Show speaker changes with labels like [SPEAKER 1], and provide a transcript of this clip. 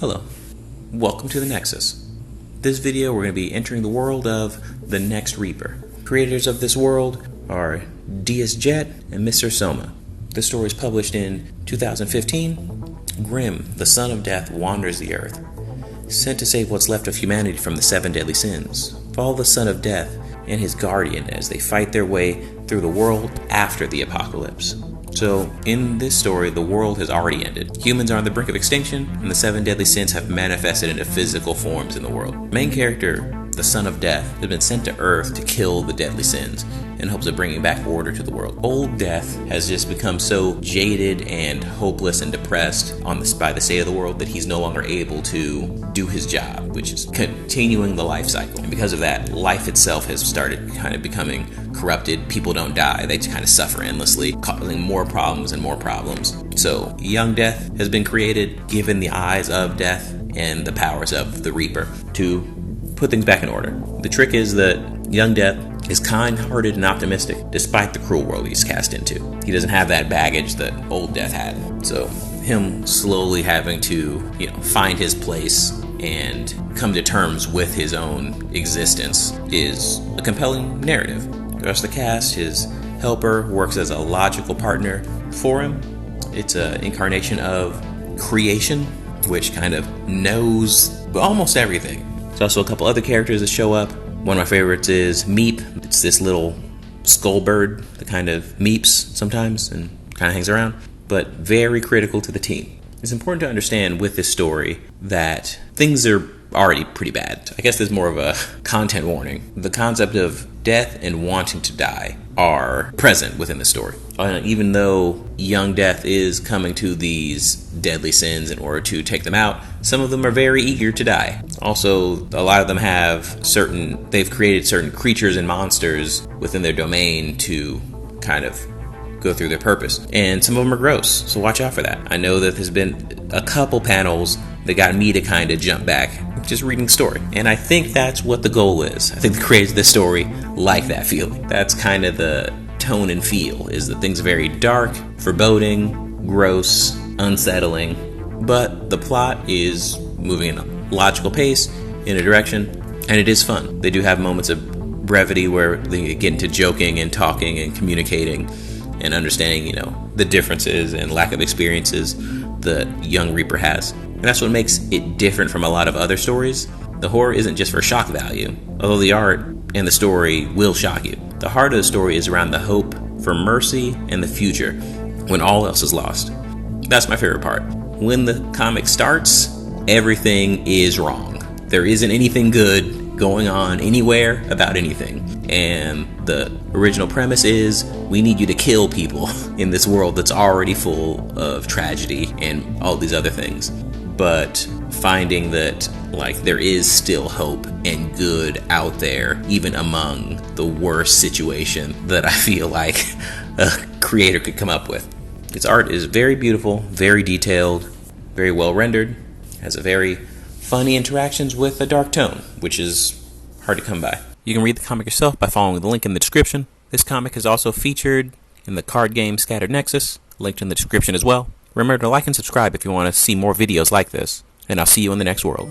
[SPEAKER 1] Hello, welcome to the Nexus. This video we're going to be entering the world of the Next Reaper. Creators of this world are DS Jet and Mr. Soma. This story was published in 2015. Grim, the son of death, wanders the earth, sent to save what's left of humanity from the 7 deadly sins. Follow the son of death and his guardian as they fight their way through the world after the apocalypse. So, in this story, the world has already ended. Humans are on the brink of extinction, and the 7 deadly sins have manifested into physical forms in the world. Main character, the son of death, has been sent to Earth to kill the deadly sins in hopes of bringing back order to the world. Old Death has just become so jaded and hopeless and depressed by the state of the world that he's no longer able to do his job, which is continuing the life cycle. And because of that, life itself has started kind of becoming corrupted. People don't die, they just kind of suffer endlessly, causing more problems and more problems. So young Death has been created, given the eyes of Death and the powers of the Reaper to put things back in order. The trick is that young Death is kind-hearted and optimistic despite the cruel world he's cast into. He doesn't have that baggage that old Death had. So him slowly having to, find his place and come to terms with his own existence is a compelling narrative. The rest of the cast, his helper works as a logical partner for him. It's an incarnation of creation, which kind of knows almost everything. There's also a couple other characters that show up. One of my favorites is Meep. It's this little skull bird that kind of meeps sometimes and kind of hangs around, but very critical to the team. It's important to understand with this story that things are already pretty bad. I guess there's more of a content warning. The concept of death and wanting to die are present within the story. Even though young Death is coming to these deadly sins in order to take them out, some of them are very eager to die. Also, a lot of them they've created certain creatures and monsters within their domain to kind of go through their purpose. And some of them are gross, so watch out for that. I know that there's been a couple panels that got me to kind of jump back just reading the story. And I think that's what the goal is. I think the creators of this story like that feeling. That's kind of the tone and feel, is that things are very dark, foreboding, gross, unsettling, but the plot is moving in a logical pace, in a direction, and it is fun. They do have moments of brevity where they get into joking and talking and communicating and understanding, the differences and lack of experiences that young Reaper has. And that's what makes it different from a lot of other stories. The horror isn't just for shock value, although the art and the story will shock you. The heart of the story is around the hope for mercy and the future when all else is lost. That's my favorite part. When the comic starts, everything is wrong. There isn't anything good going on anywhere about anything. And the original premise is we need you to kill people in this world that's already full of tragedy and all these other things. But finding that there is still hope and good out there, even among the worst situation that I feel like a creator could come up with. Its art is very beautiful, very detailed, very well rendered, has a very funny interactions with a dark tone, which is hard to come by. You can read the comic yourself by following the link in the description. This comic is also featured in the card game Scattered Nexus, linked in the description as well. Remember to like and subscribe if you want to see more videos like this, and I'll see you in the next world.